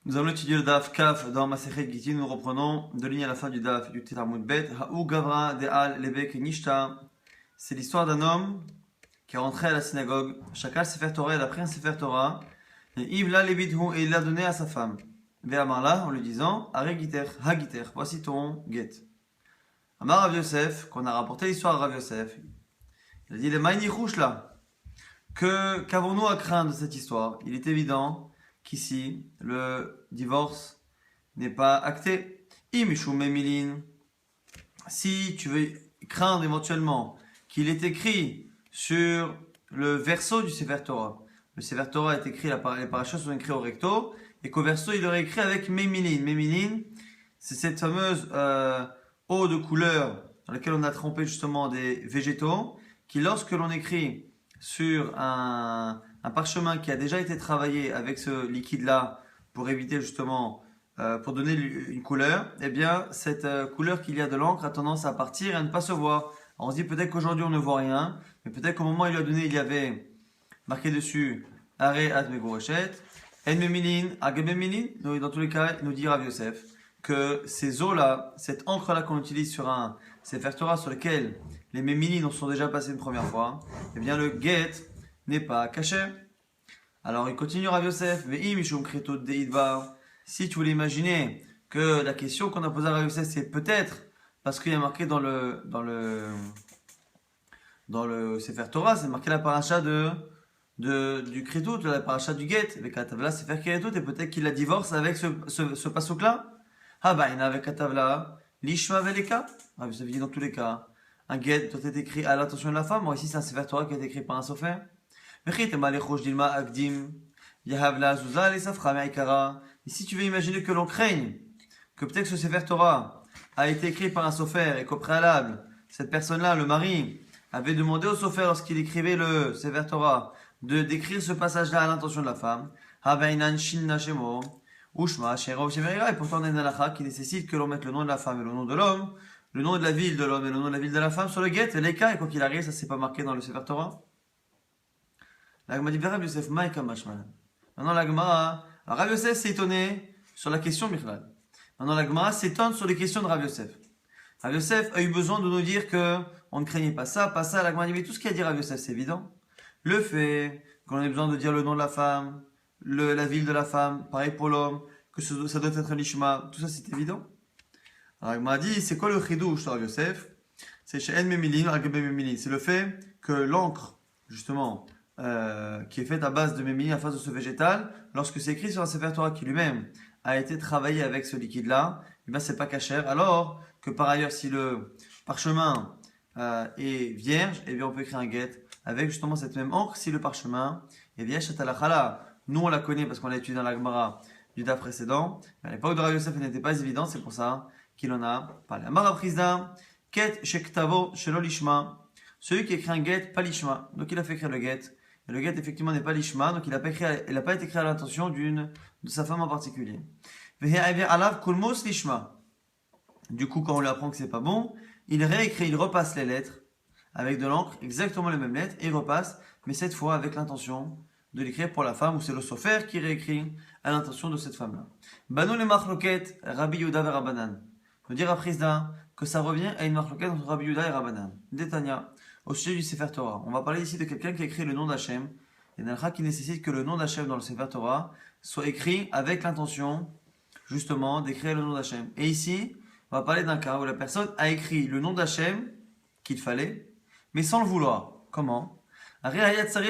Nous allons étudier le Daf Kaf dans Masechet Gittin. Nous reprenons de ligne à la fin du Daf du Talmud Bet. Ha'u Gavra De'al Lebek Nishta. C'est l'histoire d'un homme qui est rentré à la synagogue. Chacun Sefer Torah, il a pris un Sefer Torah. Et Ivla Lebidhu, et il l'a donné à sa femme. Ve'amarla, en lui disant Are Giter, Ha Giter, voici ton get. Amar Rav Yosef, qu'on a rapporté l'histoire à Rav Yosef. Il a dit les Maïni là. Qu'avons-nous à craindre de cette histoire? Il est évident qu'ici, le divorce n'est pas acté. Si tu veux craindre éventuellement qu'il est écrit sur le verso du Sefer Torah. Le Sefer Torah est écrit, les parachas sont écrits au recto, et qu'au verso, il aurait écrit avec Memilin. Memilin, c'est cette fameuse eau de couleur dans laquelle on a trempé justement des végétaux, qui lorsque l'on écrit sur un parchemin qui a déjà été travaillé avec ce liquide-là pour éviter justement, pour donner une couleur, eh bien cette couleur qu'il y a de l'encre a tendance à partir et à ne pas se voir. Alors on se dit peut-être qu'aujourd'hui on ne voit rien, mais peut-être qu'au moment où il lui a donné, il y avait marqué dessus Are ad megoreshet, en memilin, ag memilin. Dans tous les cas, il nous dit Rav Yosef que ces eaux-là, cette encre-là qu'on utilise sur un Sefer Torah sur lequel les mémilines sont déjà passés une première fois, eh bien le get n'est pas caché. Alors il continue Rav Yosef, si tu voulais imaginer que la question qu'on a posée à Rav Yosef, c'est peut-être parce qu'il y a marqué dans le Sefer Torah, c'est marqué la paracha du Kritout, la paracha du get, avec Katavla Sefer Kritout, et peut-être qu'il la divorce avec ce passouk-là. Ah bah, il y en a avec Katavla, l'Ishma Veleka. Rav Yosef dit dans tous les cas, un get doit être écrit à l'attention de la femme. Moi ici c'est un Sefer Torah qui est écrit par un sofer. Et si tu veux imaginer que l'on craigne que peut-être que ce Sefer Torah a été écrit par un sofer et qu'au préalable, cette personne-là, le mari, avait demandé au sofer lorsqu'il écrivait le Sefer Torah de décrire ce passage-là à l'intention de la femme, et pourtant on a une halakha qui nécessite que l'on mette le nom de la femme et le nom de l'homme, le nom de la ville de l'homme et le nom de la ville de la femme sur le get, et les cas, et quoi qu'il arrive, ça c'est pas marqué dans le Sefer Torah. L'Agma dit Rav Yosef Maïka Mashman. Maintenant l'Agma, Rav Yosef s'est étonné sur la question Michlal. Maintenant l'Agma s'étonne sur les questions de Rav Yosef. Rav Yosef a eu besoin de nous dire que on ne craignait pas ça, pas ça. L'Agma dit mais tout ce qu'il a dit Rav Yosef c'est évident. Le fait qu'on ait besoin de dire le nom de la femme, la ville de la femme, pareil pour l'homme, que ça doit être un lishma, tout ça c'est évident. Alors l'Agma dit c'est quoi le chidouche sur Rav Yosef? C'est chez En Memilin, Agbe Memilin. C'est le fait que l'encre justement qui est faite à base de mémilin à face de ce végétal, lorsque c'est écrit sur un Sefer Torah qui lui-même a été travaillé avec ce liquide-là, eh bien c'est pas cachère. Alors que par ailleurs, si le parchemin est vierge, eh bien on peut écrire un get avec justement cette même encre si le parchemin est vierge. Nous on la connaît parce qu'on l'a étudié dans la Gemara du daf précédent. Mais à l'époque de Rav Yosef, elle n'était pas évidente, c'est pour ça qu'il en a parlé. Amar Rav Chizda, Ket Shektavo Shelo Lishma. Celui qui écrit un get, pas lishma. Donc il a fait écrire le get. Et le get effectivement n'est pas lishma, donc il n'a pas été écrit à l'intention de sa femme en particulier. Du coup, quand on lui apprend que c'est pas bon, il réécrit, il repasse les lettres avec de l'encre, exactement les mêmes lettres, et il repasse, mais cette fois avec l'intention de l'écrire pour la femme, ou c'est le sofer qui réécrit à l'intention de cette femme-là. Banou le machloket, Rabbi Yehuda et Rabbanan. Je veux dire à Prisda que ça revient à une machloket entre Rabbi Yehuda et Rabbanan. Détania. Au sujet du Sefer Torah. On va parler ici de quelqu'un qui a écrit le nom d'Hachem. Il y a un halakha qui nécessite que le nom d'Hachem dans le Sefer Torah soit écrit avec l'intention, justement, d'écrire le nom d'Hachem. Et ici, on va parler d'un cas où la personne a écrit le nom d'Hachem qu'il fallait, mais sans le vouloir. Comment? La personne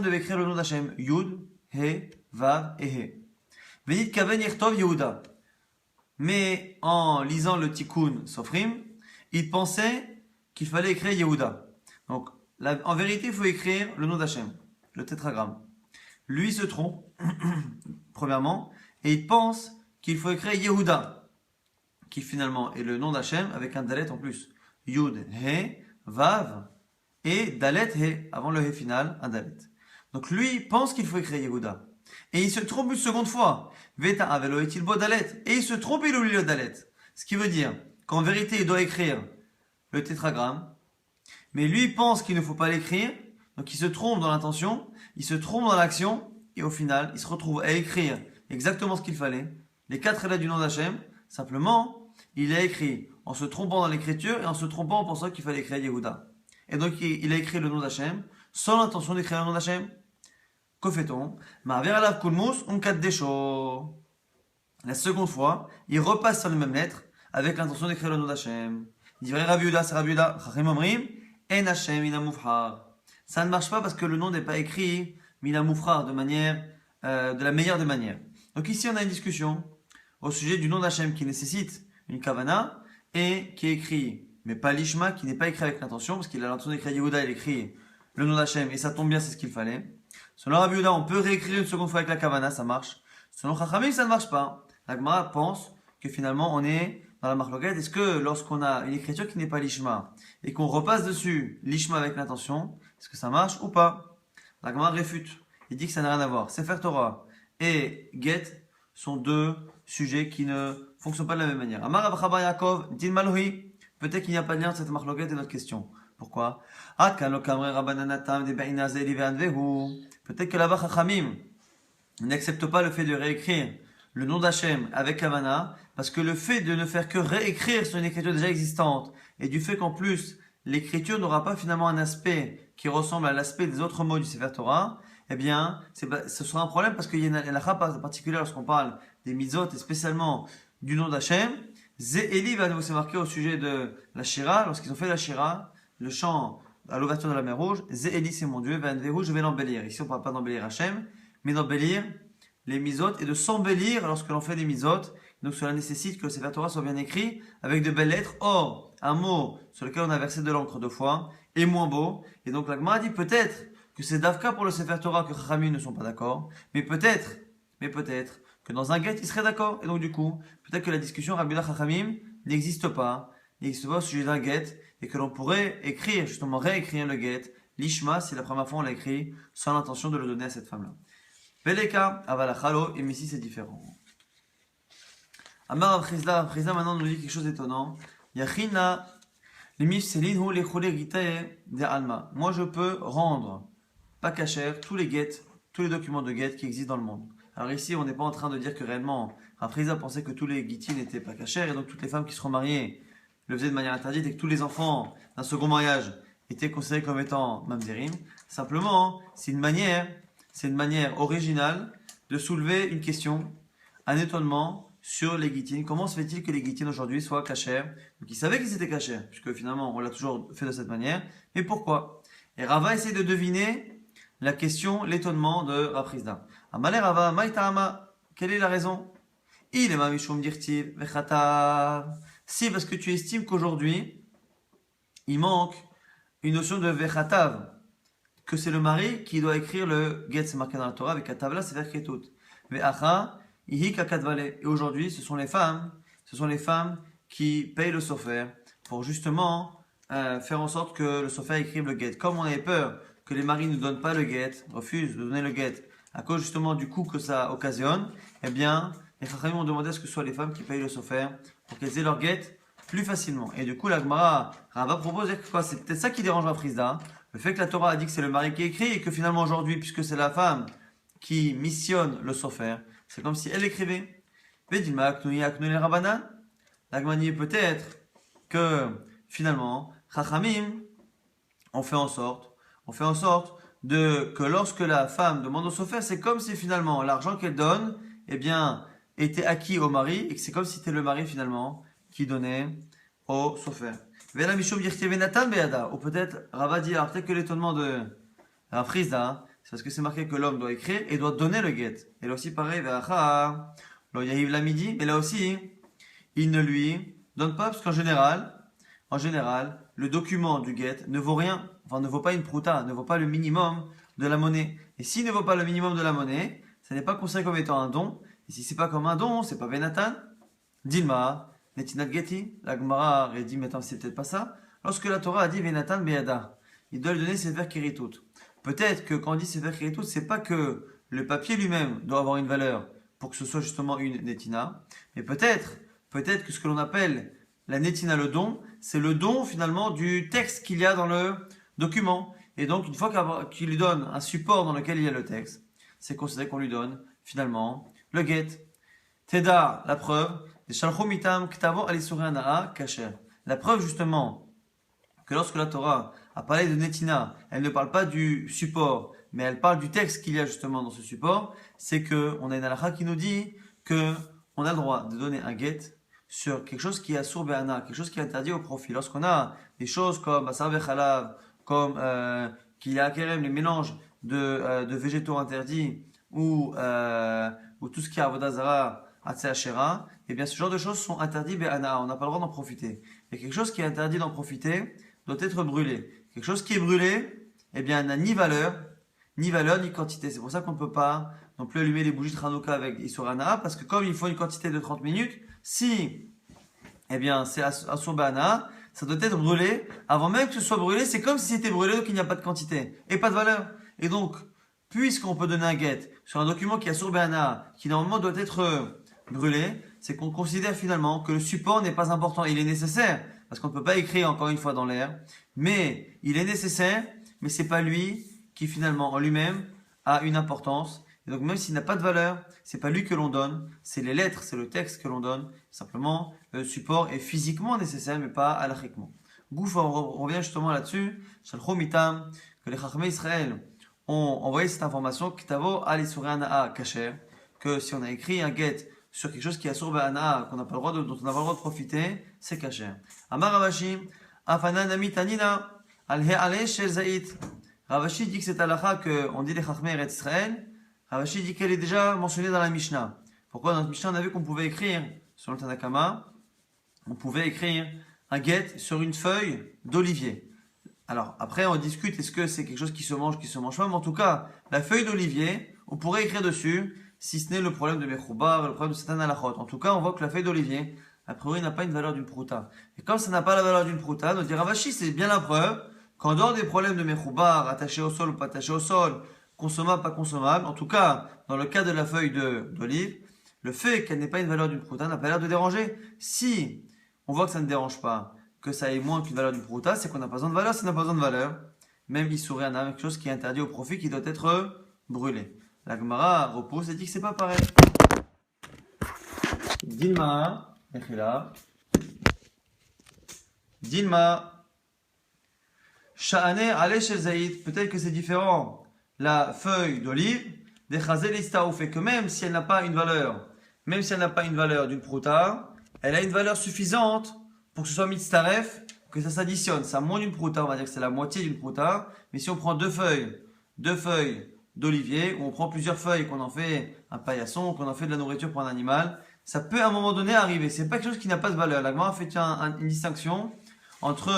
devait écrire le nom d'Hachem. Yud, He, Vav et He. Venit Kaven Yirtov Yehuda. Mais en lisant le Tikkun Sofrim, il pensait qu'il fallait écrire Yehuda. Donc, en vérité, il faut écrire le nom d'Hachem, le tétragramme. Lui se trompe, premièrement, et il pense qu'il faut écrire Yehuda, qui finalement est le nom d'Hachem avec un dalet en plus. Yud, He, Vav, et dalet, He, avant le He final, un dalet. Donc lui pense qu'il faut écrire Yehuda. Et il se trompe une seconde fois. Veta avelo etilbo dalet. Et il se trompe, il oublie le dalet. Ce qui veut dire qu'en vérité, il doit écrire le tétragramme, mais lui pense qu'il ne faut pas l'écrire, donc il se trompe dans l'intention, il se trompe dans l'action, et au final, il se retrouve à écrire exactement ce qu'il fallait, les 4 lettres du nom d'Hachem, simplement, il a écrit en se trompant dans l'écriture et en se trompant en pensant qu'il fallait écrire Yehuda. Et donc, il a écrit le nom d'Hachem sans l'intention d'écrire le nom d'Hachem. Que fait-on? La seconde fois, il repasse sur les mêmes lettres avec l'intention d'écrire le nom d'Hachem. Il dit, Rabbi Yehuda, c'est Rabbi Yehuda. Chachim omrim, en Hachem ina mufhar. Ça ne marche pas parce que le nom n'est pas écrit mina mufhar de la meilleure des manières. Donc ici, on a une discussion au sujet du nom d'Hachem qui nécessite une kavana et qui est écrit, mais pas l'ishma, qui n'est pas écrit avec l'intention, parce qu'il a l'intention d'écrire Yehuda, il écrit le nom d'Hachem et ça tombe bien, c'est ce qu'il fallait. Selon Rabbi Yehuda, on peut réécrire une seconde fois avec la kavana, ça marche. Selon Chachamim, ça ne marche pas. La Gemara pense que finalement on est dans la marloquette. Est-ce que lorsqu'on a une écriture qui n'est pas l'ishma et qu'on repasse dessus l'ishma avec l'intention, est-ce que ça marche ou pas? La Gemara réfute. Il dit que ça n'a rien à voir. Sefer Torah et Get sont deux sujets qui ne fonctionnent pas de la même manière. Amar Abraham Yaakov, Din Malohi. Peut-être qu'il n'y a pas de lien entre cette marloquette et notre question. Pourquoi? Peut-être que là-bas Chachamim n'accepte pas le fait de réécrire le nom d'Hachem avec Kavana, parce que le fait de ne faire que réécrire sur une écriture déjà existante, et du fait qu'en plus, l'écriture n'aura pas finalement un aspect qui ressemble à l'aspect des autres mots du Sefer Torah, eh bien, ce sera un problème parce qu'il y a une halakha particulière lorsqu'on parle des mitzvot et spécialement du nom d'Hachem. Zé'eli va nous marquer au sujet de la Shira, lorsqu'ils ont fait la Shira, le chant à l'ouverture de la mer Rouge, Zé'eli c'est mon Dieu, Vanvehu, je vais l'embellir. Ici on ne parle pas d'embellir Hachem, mais d'embellir les mitzvot et de s'embellir lorsque l'on fait des mitzvot. Donc cela nécessite que le Sefer Torah soit bien écrit avec de belles lettres. Or, un mot sur lequel on a versé de l'encre 2 fois est moins beau. Et donc la Gemara dit peut-être que c'est d'Avka pour le Sefer Torah que Chachamim ne sont pas d'accord, mais peut-être que dans un get ils seraient d'accord. Et donc du coup, peut-être que la discussion Rabbi Yehuda Chachamim n'existe pas au sujet d'un get et que l'on pourrait écrire, justement réécrire le get, l'ishma, si la première fois on l'a écrit, sans l'intention de le donner à cette femme-là. Veleka, avalachalo, et ici c'est différent. Amar Abchizla maintenant nous dit quelque chose d'étonnant. Yachina, limif selin hu lechole gitae de alma. Moi je peux rendre, pas cachère, tous les get, tous les documents de get qui existent dans le monde. Alors ici on n'est pas en train de dire que réellement, Abchizla pensait que tous les gitis n'étaient pas cachères et donc toutes les femmes qui seront mariées le faisaient de manière interdite et que tous les enfants d'un second mariage étaient considérés comme étant mamzerim. Simplement, c'est une manière originale de soulever une question, un étonnement sur les guitines. Comment se fait-il que les guitines aujourd'hui soient cachères? Donc ils savaient qu'ils étaient cachères, puisque finalement on l'a toujours fait de cette manière. Mais pourquoi? Et Rava essaie de deviner la question, l'étonnement de Rav Chizda. Amalé Rava, Maïtama, quelle est la raison? Il est mamishum dirtiv vechatav. Si, parce que tu estimes qu'aujourd'hui, il manque une notion de vechatav, que c'est le mari qui doit écrire le get, c'est marqué dans la Torah, avec katavla, c'est vers ketut. Ve'acha, ihi kakadvale. Et aujourd'hui, ce sont les femmes qui payent le sofer pour justement faire en sorte que le sofer écrive le get. Comme on avait peur que les maris ne donnent pas le get, refusent de donner le get, à cause justement du coût que ça occasionne, eh bien, les Chachamim ont demandé à ce que ce soit les femmes qui payent le sofer pour qu'elles aient leur get plus facilement. Et du coup, la Gemara, Rava propose que quoi? C'est peut-être ça qui dérange Rav Chizda. Le fait que la Torah a dit que c'est le mari qui écrit et que finalement aujourd'hui, puisque c'est la femme qui missionne le sofer, c'est comme si elle écrivait. La Gemara dit peut-être que finalement, Chachamim ont fait en sorte que lorsque la femme demande au sofer, c'est comme si finalement l'argent qu'elle donne, eh bien, était acquis au mari et que c'est comme si c'était le mari finalement qui donnait au sofer. Ou peut-être Rava dit, alors peut-être que l'étonnement de la Chizda, c'est parce que c'est marqué que l'homme doit écrire et doit donner le get. Et là aussi pareil, mais là aussi, il ne lui donne pas, parce qu'en général, le document du get ne vaut rien, enfin ne vaut pas une prouta, ne vaut pas le minimum de la monnaie. Et s'il ne vaut pas le minimum de la monnaie, ça n'est pas considéré comme étant un don. Et si c'est pas comme un don, c'est pas Benatan. Dilma, Netinat Geti, la Gemara a dit, mais attends, c'est peut-être pas ça. Lorsque la Torah a dit Benatan Beada, il doit lui donner Sefer Kiritut. Peut-être que quand on dit Sefer Kiritut, c'est pas que le papier lui-même doit avoir une valeur pour que ce soit justement une Netina, mais peut-être que ce que l'on appelle la Netina, le don, c'est le don finalement du texte qu'il y a dans le document. Et donc, une fois qu'il lui donne un support dans lequel il y a le texte, c'est considéré qu'on lui donne finalement le get. Teda, la preuve, la preuve justement que lorsque la Torah a parlé de Netina, elle ne parle pas du support, mais elle parle du texte qu'il y a justement dans ce support, c'est qu'on a une halakha qui nous dit que on a le droit de donner un get sur quelque chose qui est assour be'ana, quelque chose qui est interdit au profit. Lorsqu'on a des choses comme basar vechalav, comme qu'il y a kerem, les mélanges de végétaux interdits, ou tout ce qui est avodah zara, atzeh ashera, et bien ce genre de choses sont interdits be'ana, on n'a pas le droit d'en profiter. Et quelque chose qui est interdit d'en profiter doit être brûlé. Quelque chose qui est brûlé, eh bien n'a ni valeur, ni quantité. C'est pour ça qu'on ne peut pas non plus allumer les bougies de Hanouka avec Isur Hana, parce que comme il faut une quantité de 30 minutes, si eh bien c'est Asur Ba'ana, ça doit être brûlé. Avant même que ce soit brûlé, c'est comme si c'était brûlé, donc il n'y a pas de quantité et pas de valeur. Et donc, puisqu'on peut donner un get sur un document qui est Asur Ba'ana, qui normalement doit être brûlé, c'est qu'on considère finalement que le support n'est pas important. Il est nécessaire, parce qu'on ne peut pas écrire encore une fois dans l'air, mais il est nécessaire, mais c'est pas lui qui finalement en lui-même a une importance. Et donc même s'il n'a pas de valeur, c'est pas lui que l'on donne, c'est les lettres, c'est le texte que l'on donne. Simplement, le support est physiquement nécessaire, mais pas halachiquement. Gouf, on revient justement là-dessus, Shalchou Mitam, que les Chachmei Israël ont envoyé cette information, Kitavo al Isurei Hana'a Kasher, que si on a écrit un get sur quelque chose qui est assour be'ana, qu'on n'a pas le droit dont on n'a pas le droit de profiter, c'est caché. Amar Ravashi, Afana Nami Tanina, al He'ale Shel Zait. Ravashi dit que c'est halakha qu'on dit les Chachmei Eretz Israël. Ravashi dit qu'elle est déjà mentionnée dans la Mishnah. Pourquoi dans la Mishnah on a vu qu'on pouvait écrire, sur le Tanakama, on pouvait écrire un get sur une feuille d'olivier. Alors après on discute, est-ce que c'est quelque chose qui se mange pas, mais en tout cas, la feuille d'olivier, on pourrait écrire dessus, si ce n'est le problème de Mechoubar, le problème de certaines halachot. En tout cas, on voit que la feuille d'olivier, a priori, n'a pas une valeur d'une prouta. Et comme ça n'a pas la valeur d'une prouta, nous dit Ravashi, c'est bien la preuve qu'en dehors des problèmes de Mechoubar, attaché au sol ou pas attaché au sol, consommable, pas consommable, en tout cas, dans le cas de la feuille d'olive, le fait qu'elle n'ait pas une valeur d'une prouta n'a pas l'air de déranger. Si on voit que ça ne dérange pas, que ça ait moins qu'une valeur d'une prouta, c'est qu'on n'a pas besoin de valeur. Si on n'a pas besoin de valeur, même Issouré, on a quelque chose qui est interdit au profit qui doit être brûlé. La Gemara repousse et dit que c'est pas pareil. Dilma, Mechila. Dilma, Sha'ane Ale Shel Zaïd. Peut-être que c'est différent. La feuille d'olive, des Chazel Istaouf, fait que même si elle n'a pas une valeur, d'une prouta, elle a une valeur suffisante pour que ce soit mitzaref, que ça s'additionne. Ça moins d'une prouta, on va dire que c'est la moitié d'une prouta. Mais si on prend deux feuilles d'olivier, où on prend plusieurs feuilles, qu'on en fait un paillasson, qu'on en fait de la nourriture pour un animal, ça peut à un moment donné arriver. C'est pas quelque chose qui n'a pas de valeur. La Gemara fait une distinction entre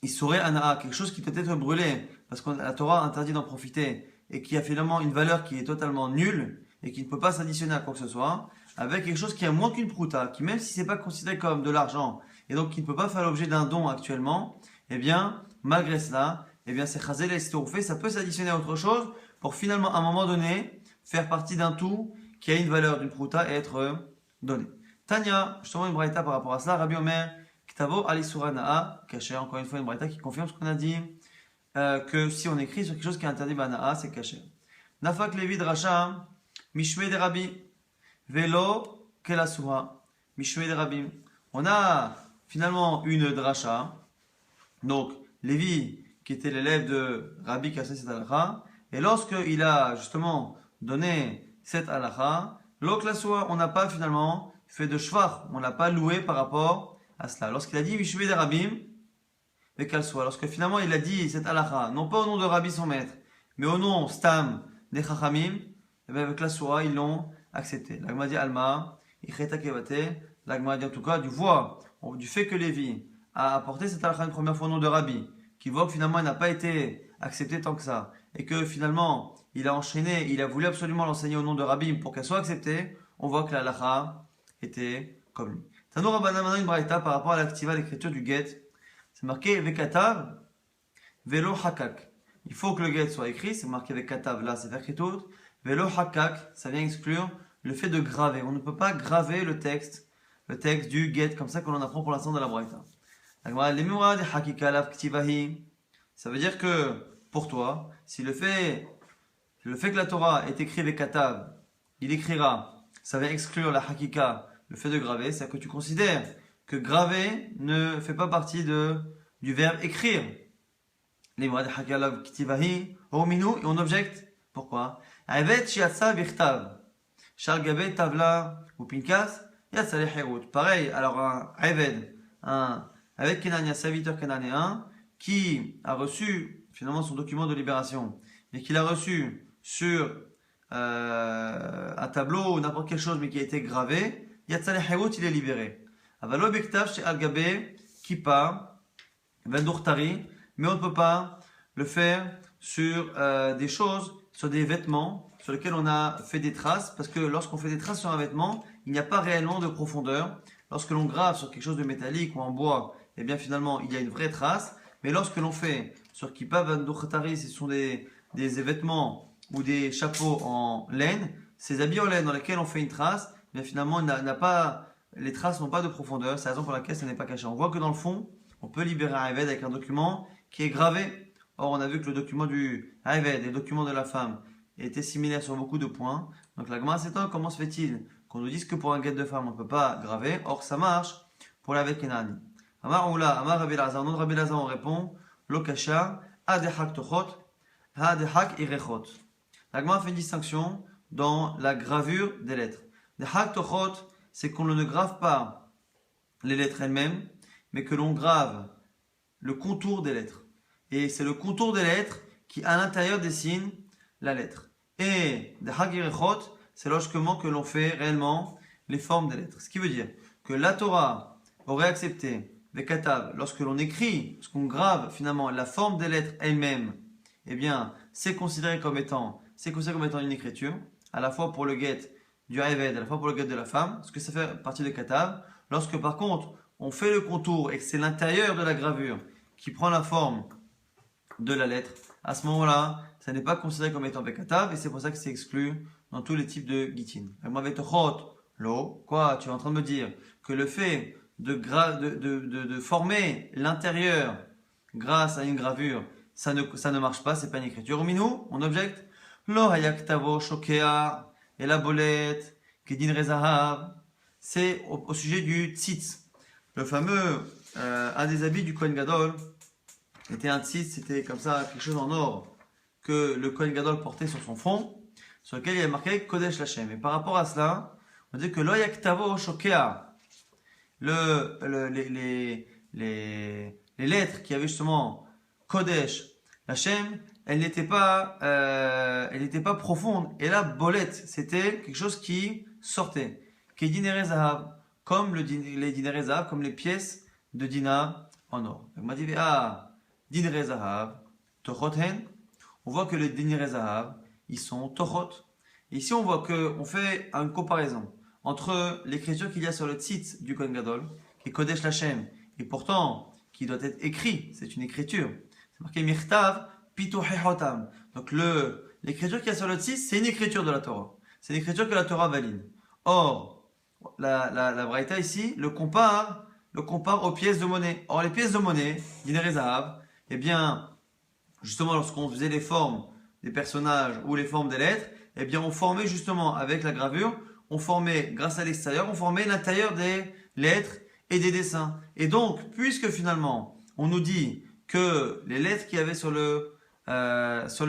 Issouré Hana'a, quelque chose qui peut être brûlé, parce que la Torah interdit d'en profiter, et qui a finalement une valeur qui est totalement nulle, et qui ne peut pas s'additionner à quoi que ce soit, avec quelque chose qui a moins qu'une prouta, qui même si c'est pas considéré comme de l'argent, et donc qui ne peut pas faire l'objet d'un don actuellement, eh bien, malgré cela, eh bien, c'est Chazel et Stouroufé, ça peut s'additionner à autre chose pour finalement, à un moment donné, faire partie d'un tout qui a une valeur d'une prouta et être donné. Tanya, justement une braïta par rapport à cela, Rabbi Omer, Ktavo Alisura Na'a, caché, encore une fois une braïta qui confirme ce qu'on a dit, que si on écrit sur quelque chose qui est interdit, Na'a, c'est caché. Nafak Levi Dracha, Mishme de Rabbi, Velo Kelasura, Mishme de Rabbi. On a finalement une dracha, donc Lévi, qui était l'élève de Rabbi qui a fait cette halakha, et lorsqu'il a justement donné cette halakha, l'oklasua, on n'a pas finalement fait de shvach, on l'a pas loué par rapport à cela. Lorsqu'il a dit Mishvé de Rabbim, et qu'elle soit, lorsque finalement il a dit cette halakha, non pas au nom de Rabbi son maître, mais au nom Stam des Chachamim, et bien avec la soie, ils l'ont accepté. L'agma dit Alma, Icheta Kevate, l'agma dit en tout cas du fait que Lévi a apporté cette halakha une première fois au nom de Rabbi, qui voit que finalement elle n'a pas été acceptée tant que ça, et que finalement il a enchaîné, il a voulu absolument l'enseigner au nom de Rabbi pour qu'elle soit acceptée, on voit que la halakha était comme lui. Tano Rabbana maintenant une braïta par rapport à l'activa, l'écriture du get, c'est marqué Vekatav, Velo Hakak. Il faut que le get soit écrit, c'est marqué Vekatav, là c'est écrit tout. Velo Hakak, ça vient exclure le fait de graver. On ne peut pas graver le texte du get comme ça que l'on apprend pour l'instant dans la braïta. Ça veut dire que pour toi, si le fait Le fait que la Torah est écrite avec katav, il écrira, ça va exclure la hakika, le fait de graver, c'est-à-dire que tu considères que graver ne fait pas partie du verbe écrire. Les mots de hakalav kitivahi, hominu, et on objecte. Pourquoi? Evet shiatsa bichtav. Shal gabe tavla ou pinkas, yatsa le herut. Pareil, alors un Eved, avec Kenania, serviteur cananéen, qui a reçu finalement son document de libération, mais qu'il a reçu sur un tableau ou n'importe quelle chose, mais qui a été gravé, Yatsa le herut, il est libéré. Avalo biktav chez al gabe kippa, vendurtari, mais on ne peut pas le faire sur des choses, sur des vêtements sur lesquels on a fait des traces, parce que lorsqu'on fait des traces sur un vêtement, il n'y a pas réellement de profondeur. Lorsque l'on grave sur quelque chose de métallique ou en bois, eh bien finalement il y a une vraie trace, mais lorsque l'on fait sur kippa vendurtari, ce sont des vêtements ou des chapeaux en laine, ces habits en laine dans lesquels on fait une trace, eh bien finalement les traces n'ont pas de profondeur, c'est la raison pour laquelle ça n'est pas caché. On voit que dans le fond, on peut libérer un Eved avec un document qui est gravé. Or, on a vu que le document du Eved et le document de la femme étaient similaires sur beaucoup de points. Donc, la Gemara s'étonne, comment se fait-il qu'on nous dise que pour un guet de femme, on ne peut pas graver? Or, ça marche pour l'Eved Kenani. Amar Oula, Amar Rabbi Lazar, non de Rabbi Lazar, on répond Lokasha, Adehak Tochot, Adehak Irechot. La Gemara fait une distinction dans la gravure des lettres. Dehak Tochot, c'est qu'on ne grave pas les lettres elles-mêmes, mais que l'on grave le contour des lettres. Et c'est le contour des lettres qui, à l'intérieur, dessine la lettre. Et de Hagirechot, c'est logiquement que l'on fait réellement les formes des lettres. Ce qui veut dire que la Torah aurait accepté les katav lorsque l'on écrit, lorsqu'on grave finalement la forme des lettres elles-mêmes, eh bien, c'est considéré comme étant une écriture, à la fois pour le get du Eved, à la fois pour le get de la femme, parce que ça fait partie des katav. Lorsque par contre, on fait le contour et que c'est l'intérieur de la gravure qui prend la forme de la lettre, à ce moment-là, ça n'est pas considéré comme étant bekatav et c'est pour ça que c'est exclu dans tous les types de gitin. Quoi, tu es en train de me dire que le fait de former l'intérieur grâce à une gravure, ça ne marche pas, c'est pas une écriture. Minou, on objecte. Lo hayaktavo shokea et la bolette, kedin rezahav, c'est au sujet du tzitz. Le fameux, un des habits du Kohen Gadol était un tzitz, c'était comme ça, quelque chose en or que le Kohen Gadol portait sur son front, sur lequel il y a marqué Kodesh Lachem. Et par rapport à cela, on dit que lo yaktavo shokea, les lettres qui avaient justement Kodesh Lachem, elles n'étaient pas profondes. Et la bolette, c'était quelque chose qui sortait. Kedinere zahav, comme les dinare zahav, comme les pièces de dinar en or. Donc, m'a dit, dinare zahav, tochoten. On voit que les dinare zahav, ils sont tochot. Et ici, on voit qu'on fait une comparaison entre l'écriture qu'il y a sur le tzitz du Kohen Gadol, qui est Kodesh Lachem, et pourtant, qui doit être écrit, c'est une écriture. C'est marqué Mirtav, Pituhehotam. Donc, l'écriture qu'il y a sur le tzitz, c'est une écriture de la Torah. C'est une écriture que la Torah valide. Or, la Braïta ici le compare aux pièces de monnaie. Or, les pièces de monnaie, dinare zahav, eh bien, justement, lorsqu'on faisait les formes des personnages ou les formes des lettres, eh bien, on formait justement avec la gravure, on formait, grâce à l'extérieur, on formait l'intérieur des lettres et des dessins. Et donc, puisque finalement, on nous dit que les lettres qu'il y avait sur le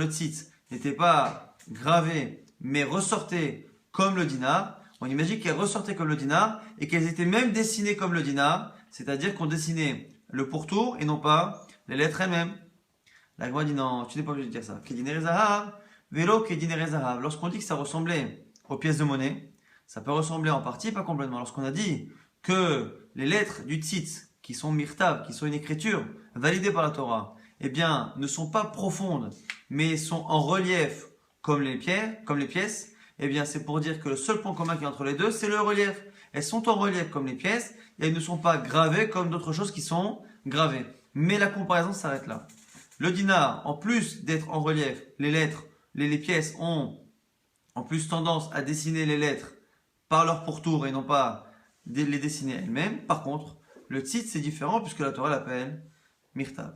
tzitz n'étaient pas gravées, mais ressortaient comme le dinar, on imagine qu'elles ressortaient comme le dinar et qu'elles étaient même dessinées comme le dinar, c'est-à-dire qu'on dessinait le pourtour et non pas les lettres elles-mêmes. La Gemara dit non, tu n'es pas obligé de dire ça. Kedinere zahav, vélo kedinere zahav. Lorsqu'on dit que ça ressemblait aux pièces de monnaie, ça peut ressembler en partie, pas complètement. Lorsqu'on a dit que les lettres du tzitz, qui sont mirtav, qui sont une écriture validée par la Torah, eh bien, ne sont pas profondes, mais sont en relief comme les pièces, eh bien, c'est pour dire que le seul point commun qui est entre les deux, c'est le relief. Elles sont en relief comme les pièces, et elles ne sont pas gravées comme d'autres choses qui sont gravées. Mais la comparaison s'arrête là. Le dinar, en plus d'être en relief, les lettres, les pièces ont en plus tendance à dessiner les lettres par leur pourtour et non pas les dessiner elles-mêmes. Par contre, le tzitz c'est différent puisque la Torah l'appelle mirtav.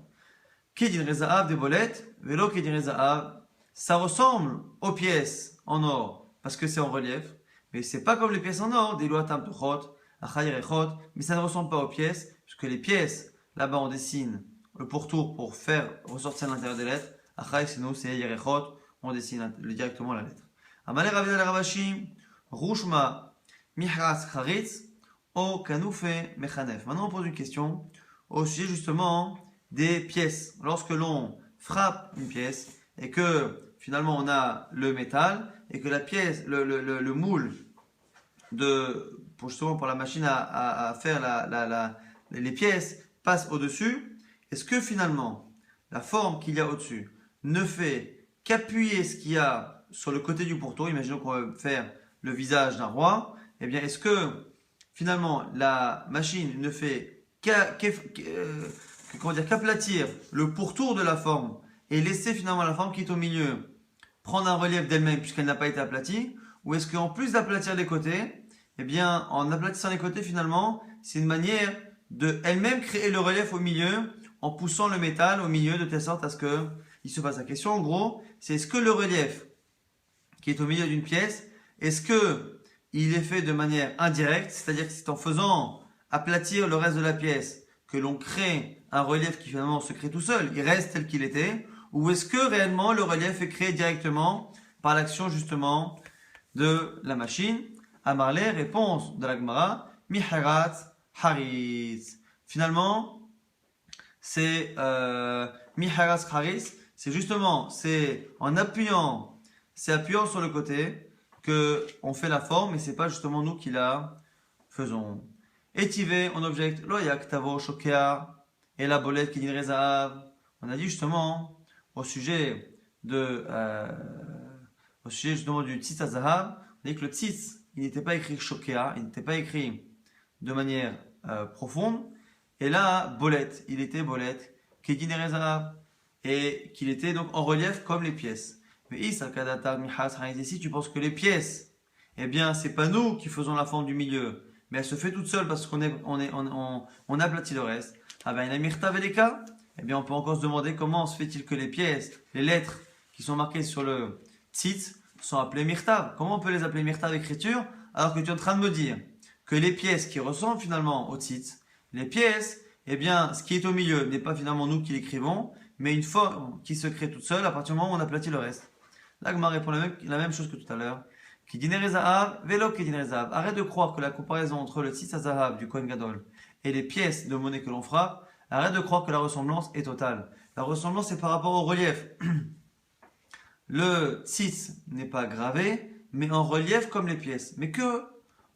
Kedin rezahav des bolettes, vélo kedin rezahav, ça ressemble aux pièces en or parce que c'est en relief, mais c'est pas comme les pièces en or, des loatam tuchot, achayerechot, mais ça ne ressemble pas aux pièces, puisque les pièces, là-bas on dessine le pourtour pour faire ressortir l'intérieur des lettres, achay c'est nous, c'est yerechot, on dessine directement la lettre. Amalé Rav Yehuda Ravashi, Rushma Mihras Charitz, O Kanoufe Mechanef. Maintenant on pose une question au sujet justement des pièces. Lorsque l'on frappe une pièce et que finalement on a le métal et que la pièce, le moule justement pour la machine à faire les pièces passe au-dessus, est-ce que finalement la forme qu'il y a au-dessus ne fait qu'appuyer ce qu'il y a sur le côté du pourtour? Imaginons qu'on va faire le visage d'un roi. Eh bien, est-ce que finalement la machine ne fait qu'aplatir le pourtour de la forme et laisser finalement la forme qui est au milieu prendre un relief d'elle-même puisqu'elle n'a pas été aplatie? Ou est-ce qu'en plus d'aplatir les côtés, eh bien, en aplatissant les côtés finalement, c'est une manière de elle-même créer le relief au milieu en poussant le métal au milieu de telle sorte à ce que il se passe. La question en gros, c'est est-ce que le relief qui est au milieu d'une pièce, est-ce que il est fait de manière indirecte, c'est-à-dire que c'est en faisant aplatir le reste de la pièce que l'on crée un relief qui finalement se crée tout seul, il reste tel qu'il était, ou est-ce que réellement le relief est créé directement par l'action justement de la machine? Amarlé, réponse de la Gemara, Miharat Haris. Finalement, c'est Miharat Haris, c'est justement, c'est appuyant sur le côté que on fait la forme, et c'est pas justement nous qui la faisons. Etivé, on objecte, loyak tavo shokea, et la bolette qui dit rezav. On a dit justement au sujet justement du tzitz azahav, on a dit que le tzitz, il n'était pas écrit shokea, il n'était pas écrit de manière profonde, et là, bolette, il était bolette, qui dit rezav, et qu'il était donc en relief comme les pièces. Mais ici, tu penses que les pièces, eh bien, c'est pas nous qui faisons la forme du milieu, mais elle se fait toute seule parce qu'on aplatit le reste. Ah ben, il a mirtav et les cas. Eh bien, on peut encore se demander comment se fait-il que les pièces, les lettres qui sont marquées sur le tzitz sont appelées mirtav. Comment on peut les appeler mirtav écriture alors que tu es en train de me dire que les pièces qui ressemblent finalement au tzitz, les pièces, eh bien, ce qui est au milieu n'est pas finalement nous qui l'écrivons, mais une forme qui se crée toute seule à partir du moment où on aplatit le reste. Là, Gma répond la même chose que tout à l'heure. Qui dîner zahav, vélo qui dîner zahav. Arrête de croire que la comparaison entre le tzitz zahav du Kohen Gadol et les pièces de monnaie que l'on frappe, arrête de croire que la ressemblance est totale. La ressemblance est par rapport au relief. Le tzitz n'est pas gravé, mais en relief comme les pièces. Mais que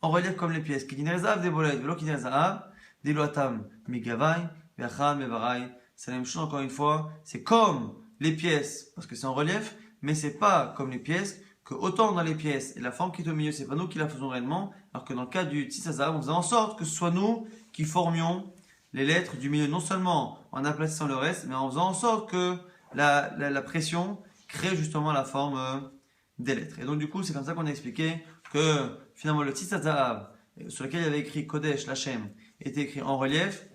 en relief comme les pièces. Qui dîner zahav des bolettes, vélo qui dîner zahav, des loatam migavai, ve'acham mevarai. C'est la même chose encore une fois. C'est comme les pièces, parce que c'est en relief, mais c'est pas comme les pièces, que autant dans les pièces et la forme qui est au milieu, c'est pas nous qui la faisons réellement, alors que dans le cas du tzitz zahav, on faisait en sorte que ce soit nous qui formions les lettres du milieu, non seulement en aplatissant le reste, mais en faisant en sorte que la pression crée justement la forme des lettres. Et donc du coup, c'est comme ça qu'on a expliqué que finalement le tzitz zahav, sur lequel il y avait écrit Kodesh, Lachem, était écrit en relief,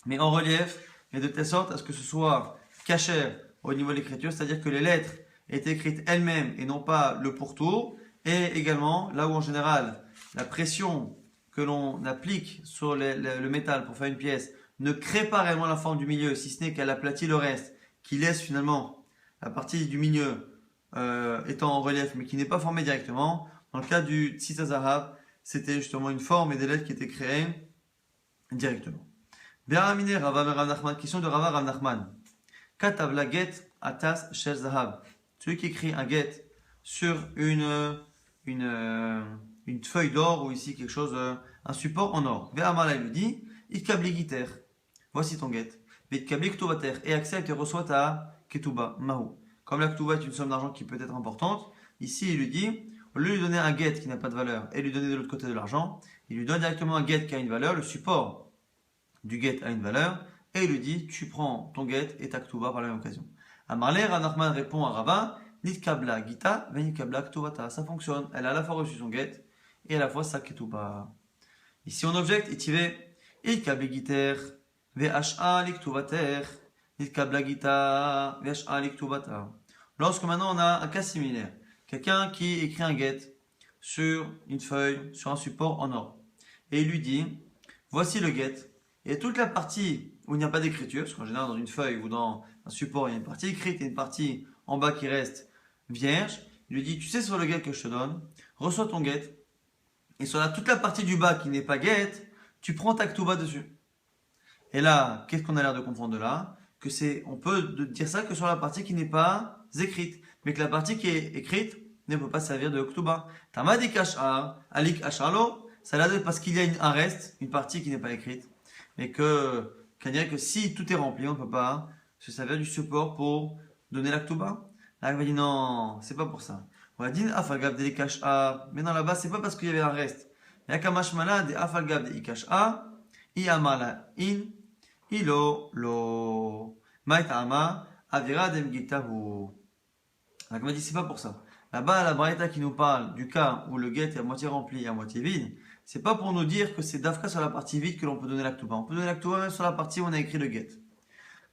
mais de telle sorte à ce que ce soit caché au niveau de l'écriture, c'est-à-dire que les lettres étaient écrites elles-mêmes et non pas le pourtour, et également là où en général la pression que l'on applique sur le métal pour faire une pièce ne crée pas réellement la forme du milieu, si ce n'est qu'elle aplatit le reste, qui laisse finalement la partie du milieu étant en relief mais qui n'est pas formée directement. Dans le cas du tzitz zahav, c'était justement une forme et des lettres qui étaient créées directement. Be'amine Rava Rav Nachman, question de Rava Rav Nachman. Katav la get atas shel zahav. Celui qui écrit un get sur une feuille d'or ou ici quelque chose, un support en or. Ve'amala il lui dit, ikabli giter. Voici ton get. Ve'ikabli ktuvater. Et accepte et reçoit ta ketuba mahu. Comme la ketuba est une somme d'argent qui peut être importante, ici il lui dit, au lieu de lui donner un get qui n'a pas de valeur et lui donner de l'autre côté de l'argent, il lui donne directement un get qui a une valeur, le support du get a une valeur, et il lui dit, tu prends ton get et ta ketuba par la même occasion. Amarler, Rav Nachman répond à Rava, nitkabla gita, venikabla ktuvata. Ça fonctionne, elle a à la fois reçu son get et à la fois sa ketuba. Ici on objecte, itivé, ikabli giter, vha liktuvater, nitkabla gita, vha liktuvata. Lorsque maintenant on a un cas similaire, quelqu'un qui écrit un get sur une feuille, sur un support en or, et il lui dit, voici le get, et toute la partie où il n'y a pas d'écriture, parce qu'en général dans une feuille ou dans un support il y a une partie écrite et une partie en bas qui reste vierge, il lui dit, tu sais sur le get que je te donne, reçois ton get, et sur toute la partie du bas qui n'est pas get, tu prends ta ktuba dessus. Et là, qu'est-ce qu'on a l'air de comprendre de là? Que on peut dire ça que sur la partie qui n'est pas écrite, mais que la partie qui est écrite ne peut pas servir de ktuba. Tamadik ash'ar, alik ash'alo, ça l'a parce qu'il y a un reste, une partie qui n'est pas écrite, mais qu'on dirait que si tout est rempli, on ne peut pas se servir du support pour donner la ktuba. Là, il va dire non, c'est pas pour ça. On va dire afalgab de ikash'a, mais non, là-bas, c'est pas parce qu'il y avait un reste. Yakamash malade de afalgab de ikash'a, iamala in, ilo lo, maitama, avira demgitahu. Donc on m'a dit c'est pas pour ça. Là-bas, la braïta qui nous parle du cas où le get est à moitié rempli et à moitié vide, c'est pas pour nous dire que c'est d'Afka sur la partie vide que l'on peut donner la ktuba. On peut donner la ktuba même sur la partie où on a écrit le get.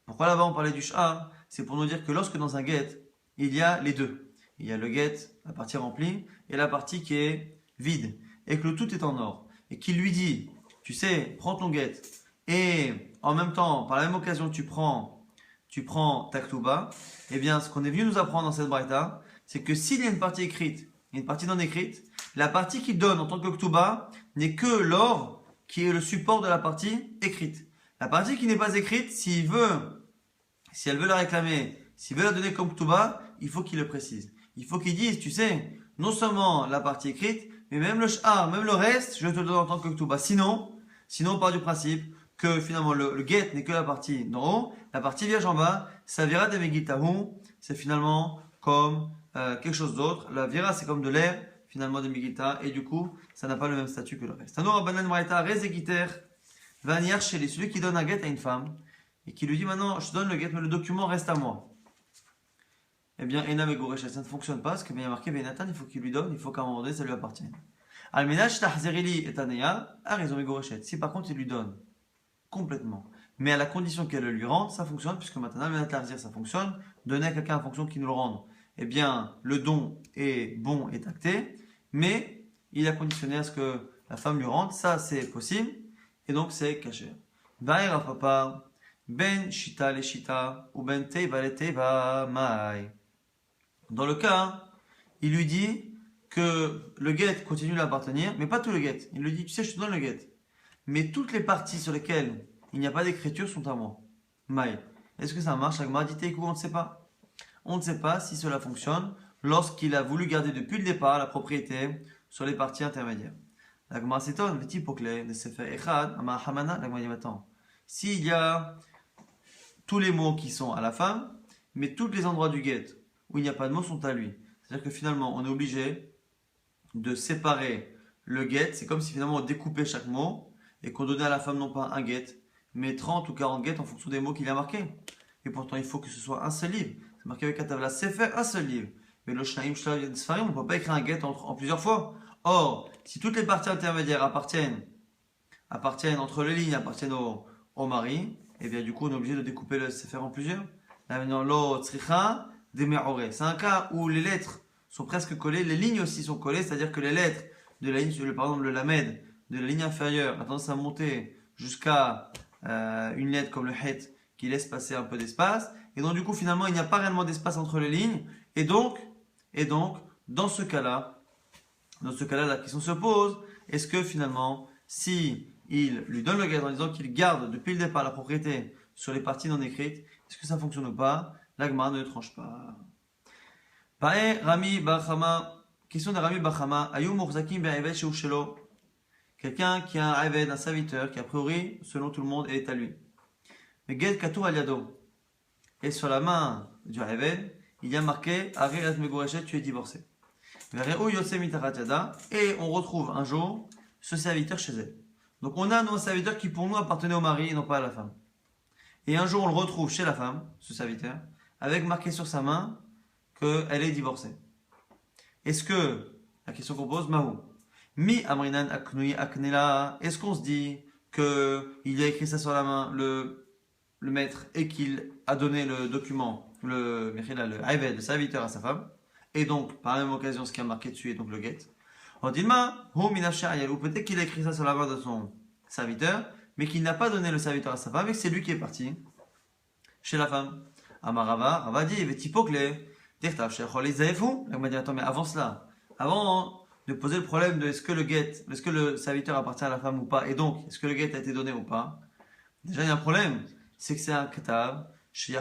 Pourquoi là-bas on parlait du sh'ar? C'est pour nous dire que lorsque dans un get, il y a les deux. Il y a le get, la partie remplie, et la partie qui est vide. Et que le tout est en or. Et qu'il lui dit, tu sais, prends ton get, et en même temps, par la même occasion, tu prends ta ktuba, eh bien, ce qu'on est venu nous apprendre dans cette braïta, c'est que s'il y a une partie écrite et une partie non écrite, la partie qu'il donne en tant que ktuba n'est que l'or qui est le support de la partie écrite. La partie qui n'est pas écrite, si elle veut la réclamer, s'il veut la donner comme ktuba, il faut qu'il le précise. Il faut qu'il dise, tu sais, non seulement la partie écrite, mais même le sh'ar, même le reste, je te le donne en tant que ktuba. Sinon, on part du principe que finalement le get n'est que la partie d'en haut, la partie vierge en bas, ça vira des megiltahu, c'est finalement comme quelque chose d'autre. La vira c'est comme de l'air, finalement des megilta, et du coup ça n'a pas le même statut que le reste. Tano Rabbanan Braïta, Rezekiter, Vaniar chez celui qui donne un get à une femme, et qui lui dit maintenant je te donne le get, mais le document reste à moi. Eh bien, Ena Megoreshet, ça ne fonctionne pas, parce que bien il y a marqué Benatan, il faut qu'il lui donne, il faut qu'à un moment donné ça lui appartienne. Almenach Tahzerili et Taneya, a raison Megoreshet. Si par contre il lui donne complètement, mais à la condition qu'elle le lui rende, ça fonctionne, puisque maintenant, ça fonctionne. Donner à quelqu'un en fonction qu'il nous le rende, eh bien, le don est bon et acté, mais il a conditionné à ce que la femme lui rende, ça c'est possible, et donc c'est caché. Baïra papa, ben shita le shita, ou ben teiva le teiva mai. Dans le cas, il lui dit que le get continue à l'appartenir, mais pas tout le get. Il lui dit, tu sais, je te donne le get. Mais toutes les parties sur lesquelles il n'y a pas d'écriture sont à moi. Maï. Est-ce que ça marche? Agmar dit Teikou, on ne sait pas. On ne sait pas si cela fonctionne lorsqu'il a voulu garder depuis le départ la propriété sur les parties intermédiaires. L'Agmar s'étonne, petit pokle, de se faire Echad, Amar Hamana, l'Agmar dit attends. S'il y a tous les mots qui sont à la femme, mais tous les endroits du get où il n'y a pas de mots sont à lui. C'est-à-dire que finalement, on est obligé de séparer le get. C'est comme si finalement on découpait chaque mot et qu'on donnait à la femme non pas un get, mais 30 ou 40 get en fonction des mots qu'il a marqués. Et pourtant, il faut que ce soit un seul livre. C'est marqué avec Katavla Sefer, un seul livre. Mais le Shnaim Shlav Sfarim, on ne peut pas écrire un get en plusieurs fois. Or, si toutes les parties intermédiaires appartiennent entre les lignes, appartiennent au mari, et bien du coup, on est obligé de découper le Sefer en plusieurs. Là maintenant, lo tzricha de me'ore. C'est un cas où les lettres sont presque collées, les lignes aussi sont collées, c'est-à-dire que les lettres de la ligne, par exemple le lamed, de la ligne inférieure a tendance à monter jusqu'à une lettre comme le het qui laisse passer un peu d'espace, et donc du coup finalement il n'y a pas réellement d'espace entre les lignes, et donc dans ce cas-là la question se pose, est-ce que finalement si il lui donne le get en disant qu'il garde depuis le départ la propriété sur les parties non écrites, est-ce que ça fonctionne ou pas? L'Agmara ne tranche pas. Pae Rami Bachama, question de Rami Bachama, Ayou Mourzakim Be'avet Sheu Shelo. Quelqu'un qui a un Aved, un serviteur, qui a priori, selon tout le monde, est à lui. Mais Get Katou Aliado. Et sur la main du Aved, il y a marqué Arirat Megoreshet, tu es divorcé. Et on retrouve un jour ce serviteur chez elle. Donc on a un serviteur qui pour nous appartenait au mari et non pas à la femme. Et un jour on le retrouve chez la femme, ce serviteur, avec marqué sur sa main qu'elle est divorcée. Est-ce que, la question qu'on pose, Mahou, Mi amrinan aknui aknela, est-ce qu'on se dit qu'il a écrit ça sur la main, le maître, et qu'il a donné le document le Aïved, le serviteur à sa femme, et donc par la même occasion ce qui a marqué dessus est donc le get. On dit ou peut-être qu'il a écrit ça sur la main de son serviteur, mais qu'il n'a pas donné le serviteur à sa femme et que c'est lui qui est parti chez la femme. Amarava, Rava dit, il m'a dit, attends, mais avant cela, avant de poser le problème de est-ce que le serviteur appartient à la femme ou pas, et donc est-ce que le get a été donné ou pas, déjà il y a un problème, c'est que c'est un katav, c'est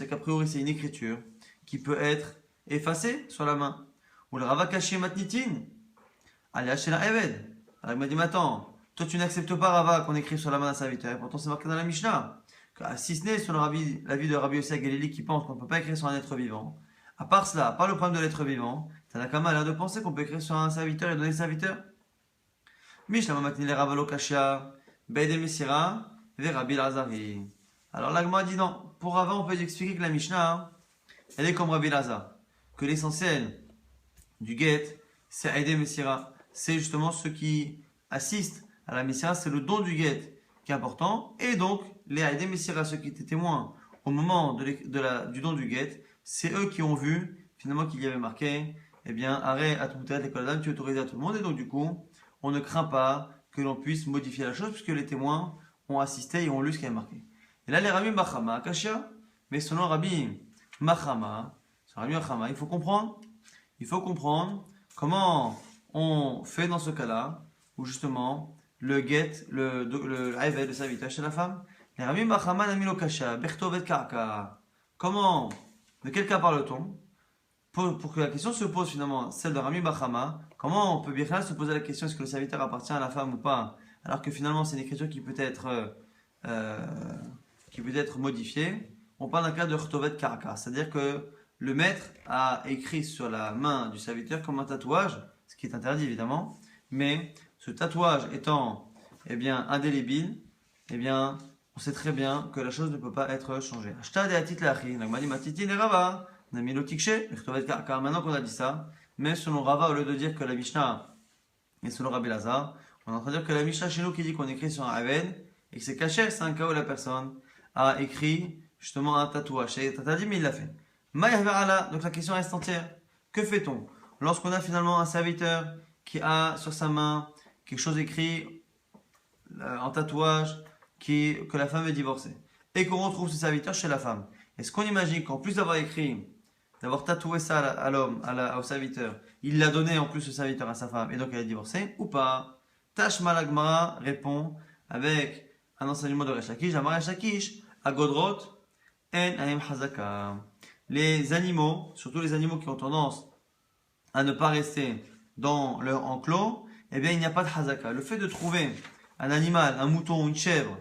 qu'a priori c'est une écriture qui peut être effacée sur la main. Ou le Rava caché matnitin, alias chez la Eved. Alors il m'a dit, mais attends, toi tu n'acceptes pas Rava qu'on écrive sur la main d'un serviteur, et pourtant c'est marqué dans la Mishnah. Si ce n'est sur l'avis de Rabbi Yossi Galili qui pense qu'on ne peut pas écrire sur un être vivant, à part cela, à part le problème de l'être vivant, Tanakama a l'air de penser qu'on peut écrire sur un serviteur et donner le serviteur. Mishnah Mamatnile Ravalo Kashia, Beide Mesira, Ve Rabbi Lazari. Alors l'Agma dit non, pour Rava on peut expliquer que la Mishnah, elle est comme Rabbi Lazar, que l'essentiel du get, c'est Aide Mesira, c'est justement ceux qui assistent à la Mesira, c'est le don du get qui est important, et donc les Aide Mesira, ceux qui étaient témoins au moment du don du get, c'est eux qui ont vu finalement qu'il y avait marqué, eh bien, arrêt à tout l'école d'âme, tu es autorisé à tout le monde, et donc du coup, on ne craint pas que l'on puisse modifier la chose, puisque les témoins ont assisté et ont lu ce qui est marqué. Et là, les Rabbi Machama, Akashia, mais selon Rabbi Machama, il faut comprendre comment on fait dans ce cas-là, où justement, le get, le Aïved, le serviteur chez la femme, les Rabbi Machama Namilo Kasha, Bertovet Karka. Comment, de quel cas parle-t-on? Pour que la question se pose finalement, celle de Rabbi Machama, comment on peut bien se poser la question est-ce que le serviteur appartient à la femme ou pas, alors que finalement c'est une écriture qui peut être modifiée. On parle d'un cas de Bertovet Karka, c'est-à-dire que le maître a écrit sur la main du serviteur comme un tatouage, ce qui est interdit évidemment, mais ce tatouage étant eh bien, indélébile, eh bien, on sait très bien que la chose ne peut pas être changée. Maintenant qu'on a dit ça, mais selon Rava, au lieu de dire que la Mishnah, et selon Rabbi Lazar, on est en train de dire que la Mishnah chez nous qui dit qu'on écrit sur un Aven, et que c'est caché, c'est un cas où la personne a écrit justement un tatouage. C'est interdit, mais il l'a fait. Donc la question reste entière. Que fait-on lorsqu'on a finalement un serviteur qui a sur sa main quelque chose écrit en tatouage que la femme est divorcée et qu'on retrouve ce serviteur chez la femme? Est-ce qu'on imagine qu'en plus d'avoir écrit, d'avoir tatoué ça à l'homme, au serviteur, il l'a donné en plus ce serviteur à sa femme et donc elle est divorcée ou pas? Tashma l'Agmara répond avec un enseignement de Resh Lakish, Amar Resh Lakish, Agodrot, En Aim Hazaka. Les animaux, surtout les animaux qui ont tendance à ne pas rester dans leur enclos, eh bien il n'y a pas de hazaka. Le fait de trouver un animal, un mouton ou une chèvre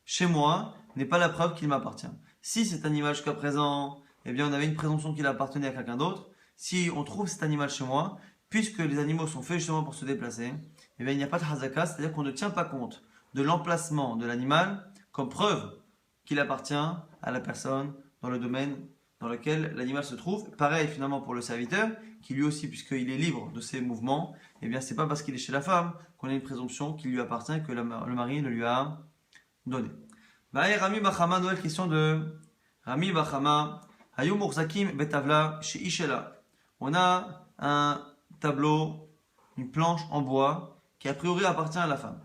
chez moi n'est pas la preuve qu'il m'appartient. Si cet animal jusqu'à présent, eh bien on avait une présomption qu'il appartenait à quelqu'un d'autre, si on trouve cet animal chez moi, puisque les animaux sont faits justement pour se déplacer, eh bien il n'y a pas de hazaka, c'est-à-dire qu'on ne tient pas compte de l'emplacement de l'animal comme preuve qu'il appartient à la personne dans le domaine dans lequel l'animal se trouve. Pareil finalement pour le serviteur, qui lui aussi, puisqu'il est libre de ses mouvements, eh bien c'est pas parce qu'il est chez la femme qu'on a une présomption qu'il lui appartient que le mari le lui a donné. Rami Bachama, nouvelle question de Rami Bachama. Hayum Urzakim Betavla chez Ishela. On a un tableau, une planche en bois qui a priori appartient à la femme.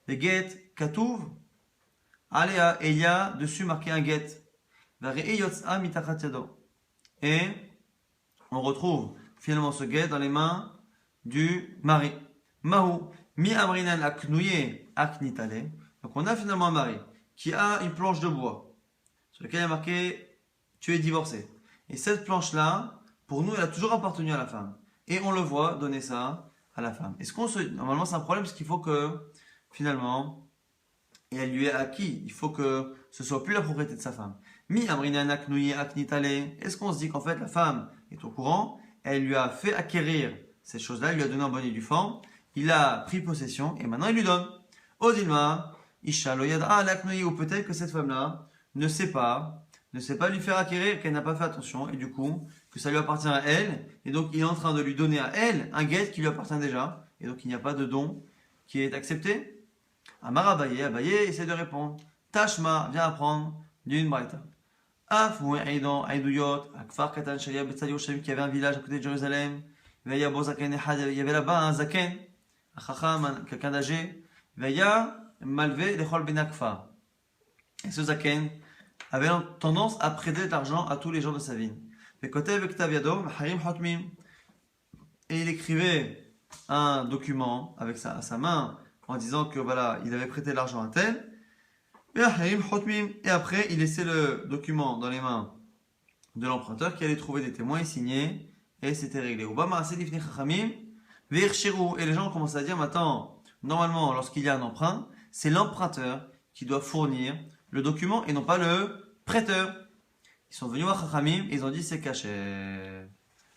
Le get Katouv, Aléa, et il y a dessus marqué un get. Et on retrouve finalement ce guet dans les mains du mari. Mahu, mi amrinan aknouye aknitale. Donc on a finalement un mari qui a une planche de bois sur laquelle il y a marqué tu es divorcé. Et cette planche-là, pour nous, elle a toujours appartenu à la femme. Et on le voit donner ça à la femme. Normalement, c'est un problème parce qu'il faut que finalement, et elle lui est acquis. Il faut que ce soit plus la propriété de sa femme. Mi amrinan aknouye aknitale. Est-ce qu'on se dit qu'en fait la femme est au courant? Elle lui a fait acquérir ces choses-là, elle lui a donné en bonne et due forme, il a pris possession et maintenant il lui donne. Odilma, Isha loyad alaknoui, ou peut-être que cette femme-là ne sait pas lui faire acquérir, qu'elle n'a pas fait attention et du coup que ça lui appartient à elle et donc il est en train de lui donner à elle un guet qui lui appartient déjà et donc il n'y a pas de don qui est accepté. Amar Abaye essaie de répondre. Tashma, viens apprendre d'une braïta. Af ou Aïdon, Aïdouyot, Akfar Katan Shaya Betzad Yerushalayim, qui avait un village à côté de Jérusalem. Veya Bozaken Echad, il y avait là-bas un Zaken, un Chacham, quelqu'un d'âgé. Veya Malvé Lechol Ben Akfar. Et ce Zaken avait tendance à prêter de l'argent à tous les gens de sa ville. Et il écrivait un document avec à sa main en disant que voilà, il avait prêté l'argent à tel. Et après, il laissait le document dans les mains de l'emprunteur qui allait trouver des témoins et signer, et c'était réglé. Et les gens ont commencé à dire, maintenant, normalement, lorsqu'il y a un emprunt, c'est l'emprunteur qui doit fournir le document et non pas le prêteur. Ils sont venus à Chachamim et ils ont dit c'est caché.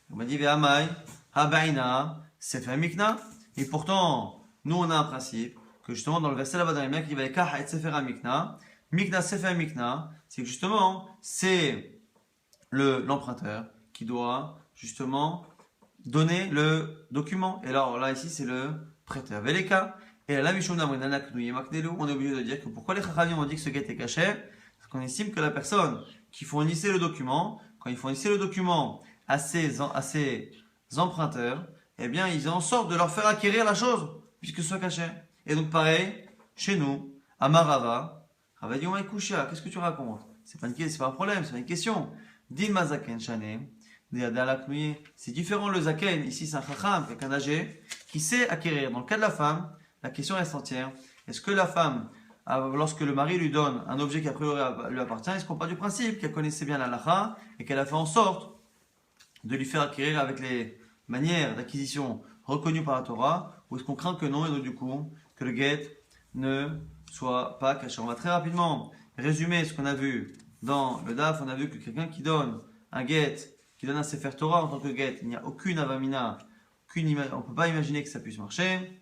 On m'a dit Ve'amai, Habaina, Sefer Mikna. Et pourtant, nous on a un principe que justement dans le verset là-bas dans les mains qui va Kah et Sefer Mikna, Mikna Sefer Mikna, c'est que justement c'est l'emprunteur qui doit justement donner le document. Et alors là ici c'est le prêteur. Veleka. Et là, on est obligé de dire que pourquoi les Chachamim ont dit que ce guet est caché, parce qu'on estime que la personne qui fournissait le document, quand il fournissait le document à ses emprunteurs, eh bien, ils en sortent de leur faire acquérir la chose, puisque ce soit caché. Et donc, pareil, chez nous, à Marava, Rava dit, qu'est-ce que tu racontes? C'est pas un problème, c'est pas une question. Din Mazaken Shane, c'est différent le Zaken, ici c'est un Chacham, quelqu'un d'âgé, qui sait acquérir. Dans le cas de la femme, la question reste entière. Est-ce que la femme, lorsque le mari lui donne un objet qui a priori lui appartient, est-ce qu'on part du principe qu'elle connaissait bien la halakha et qu'elle a fait en sorte de lui faire acquérir avec les manières d'acquisition reconnues par la Torah, ou est-ce qu'on craint que non, et donc du coup, que le guet ne soit pas caché? On va très rapidement résumer ce qu'on a vu dans le DAF. On a vu que quelqu'un qui donne un guet, qui donne un Sefer Torah en tant que guet, il n'y a aucune avamina, on ne peut pas imaginer que ça puisse marcher.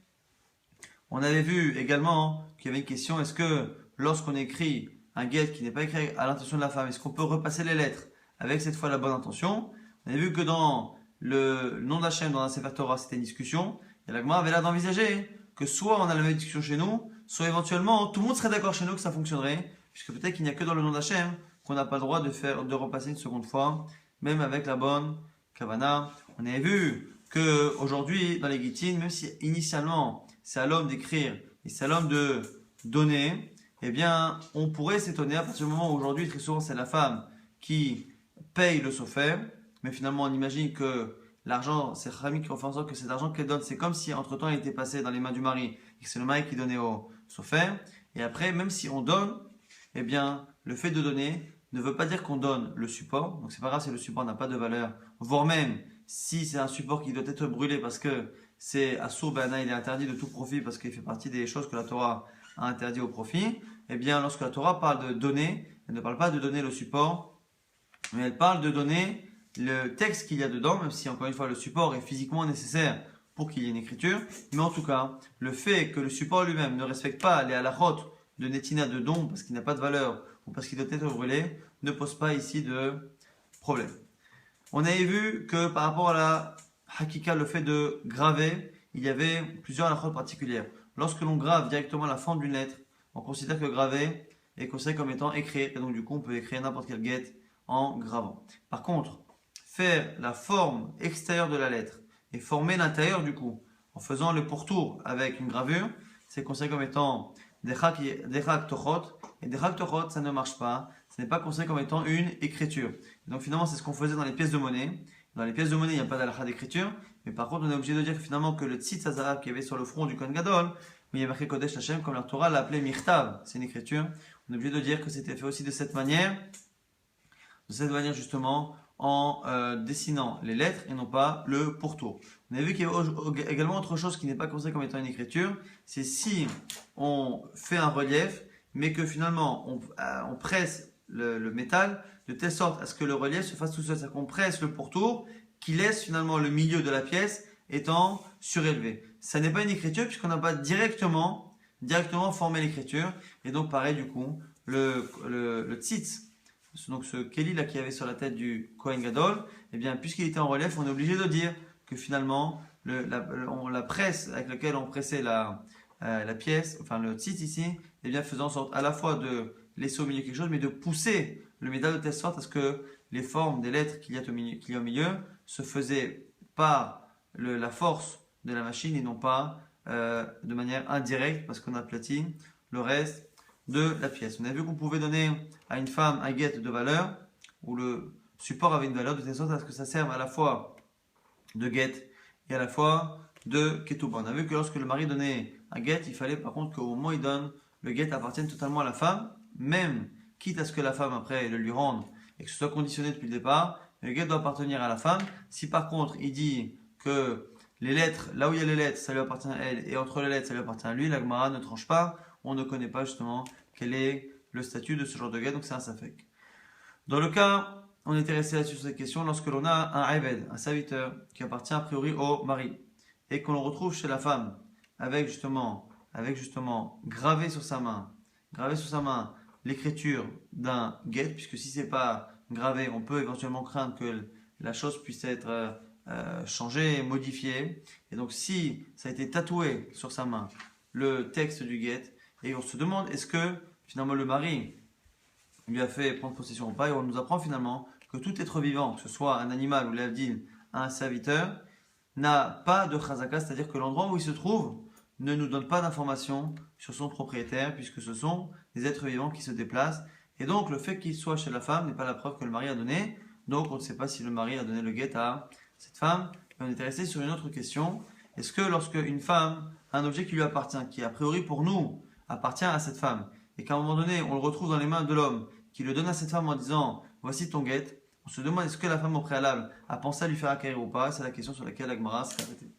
On avait vu également qu'il y avait une question, est-ce que lorsqu'on écrit un guet qui n'est pas écrit à l'intention de la femme, est-ce qu'on peut repasser les lettres avec cette fois la bonne intention? On avait vu que dans le nom d'Hachem, dans un Sefer Torah, c'était une discussion, et la Gemara avait l'air d'envisager que soit on a la même discussion chez nous, soit éventuellement tout le monde serait d'accord chez nous que ça fonctionnerait, puisque peut-être qu'il n'y a que dans le nom d'Hachem qu'on n'a pas le droit de repasser une seconde fois, même avec la bonne Kavana. On avait vu que aujourd'hui dans les Gittin, même si initialement c'est à l'homme d'écrire et c'est à l'homme de donner, eh bien, on pourrait s'étonner à partir du moment où aujourd'hui, très souvent, c'est la femme qui paye le sofer, mais finalement, on imagine que l'argent, c'est Rami qui fait en sorte que cet argent qu'elle donne, c'est comme si entre-temps, il était passé dans les mains du mari et que c'est le mari qui donnait au sofer. Et après, même si on donne, eh bien, le fait de donner ne veut pas dire qu'on donne le support. Donc, c'est pas grave si le support n'a pas de valeur, voire même si c'est un support qui doit être brûlé parce que c'est Assour Bana, il est interdit de tout profit parce qu'il fait partie des choses que la Torah a interdit au profit. Eh bien, lorsque la Torah parle de donner, elle ne parle pas de donner le support, mais elle parle de donner le texte qu'il y a dedans, même si encore une fois le support est physiquement nécessaire pour qu'il y ait une écriture. Mais en tout cas, le fait que le support lui-même ne respecte pas les halachot de Netina de don parce qu'il n'a pas de valeur ou parce qu'il doit être brûlé, ne pose pas ici de problème. On avait vu que par rapport à la Hakika, le fait de graver, il y avait plusieurs halachot particulières. Lorsque l'on grave directement la forme d'une lettre, on considère que graver est considéré comme étant écrire, et donc du coup on peut écrire n'importe quel guet en gravant. Par contre, faire la forme extérieure de la lettre et former l'intérieur du coup, en faisant le pourtour avec une gravure, c'est considéré comme étant des chak tochot, et des chak tochot ça ne marche pas, ce n'est pas considéré comme étant une écriture. Et donc finalement c'est ce qu'on faisait dans les pièces de monnaie. Dans les pièces de monnaie, il n'y a pas d'halakha d'écriture, mais par contre, on est obligé de dire que finalement que le tzitz hazarav qui avait sur le front du Kohen Gadol, où il y a marqué Kodesh Hashem, comme la Torah l'a appelé Mirtav, c'est une écriture, on est obligé de dire que c'était fait aussi de cette manière justement, en dessinant les lettres et non pas le pourtour. On a vu qu'il y a également autre chose qui n'est pas considéré comme étant une écriture, c'est si on fait un relief, mais que finalement on presse le métal de telle sorte à ce que le relief se fasse tout seul, c'est-à-dire qu'on presse le pourtour qui laisse finalement le milieu de la pièce étant surélevé. Ça n'est pas une écriture puisqu'on n'a pas directement formé l'écriture, et donc pareil du coup le tzitz, donc ce Kéli là qui avait sur la tête du Kohen Gadol, eh bien puisqu'il était en relief, on est obligé de dire que finalement la presse avec laquelle on pressait la pièce, enfin le tzitz ici, eh bien faisant en sorte à la fois de laisser au milieu quelque chose, mais de pousser le métal de telle sorte à ce que les formes des lettres qu'il y a au milieu se faisaient par la force de la machine et non pas de manière indirecte parce qu'on aplatit le reste de la pièce. On a vu qu'on pouvait donner à une femme un guet de valeur où le support avait une valeur de telle sorte à ce que ça serve à la fois de guet et à la fois de ketouba. On a vu que lorsque le mari donnait un guet, il fallait par contre qu'au moment où il donne, le guet appartienne totalement à la femme, même quitte à ce que la femme après le lui rende et que ce soit conditionné depuis le départ, le guet doit appartenir à la femme. Si par contre il dit que les lettres, là où il y a les lettres, ça lui appartient à elle, et entre les lettres, ça lui appartient à lui, la Gemara ne tranche pas, on ne connaît pas justement quel est le statut de ce genre de guet, donc c'est un safek. Dans le cas, on était resté là-dessus sur cette question, lorsque l'on a un aibed, un serviteur, qui appartient a priori au mari, et qu'on le retrouve chez la femme, avec justement gravé sur sa main l'écriture d'un guet, puisque si c'est pas gravé, on peut éventuellement craindre que la chose puisse être changée, modifiée. Et donc si ça a été tatoué sur sa main, le texte du guet, et on se demande est-ce que finalement le mari lui a fait prendre possession ou pas, et on nous apprend finalement que tout être vivant, que ce soit un animal ou l'avdil, un serviteur, n'a pas de chazaka, c'est-à-dire que l'endroit où il se trouve ne nous donne pas d'informations sur son propriétaire, puisque ce sont des êtres vivants qui se déplacent. Et donc le fait qu'il soit chez la femme n'est pas la preuve que le mari a donné. Donc on ne sait pas si le mari a donné le guet à cette femme. Et on est resté sur une autre question. Est-ce que lorsque une femme a un objet qui lui appartient, qui a priori pour nous appartient à cette femme, et qu'à un moment donné on le retrouve dans les mains de l'homme, qui le donne à cette femme en disant voici ton guet, on se demande est-ce que la femme au préalable a pensé à lui faire acquérir ou pas. C'est la question sur laquelle la Gemara s'est arrêtée.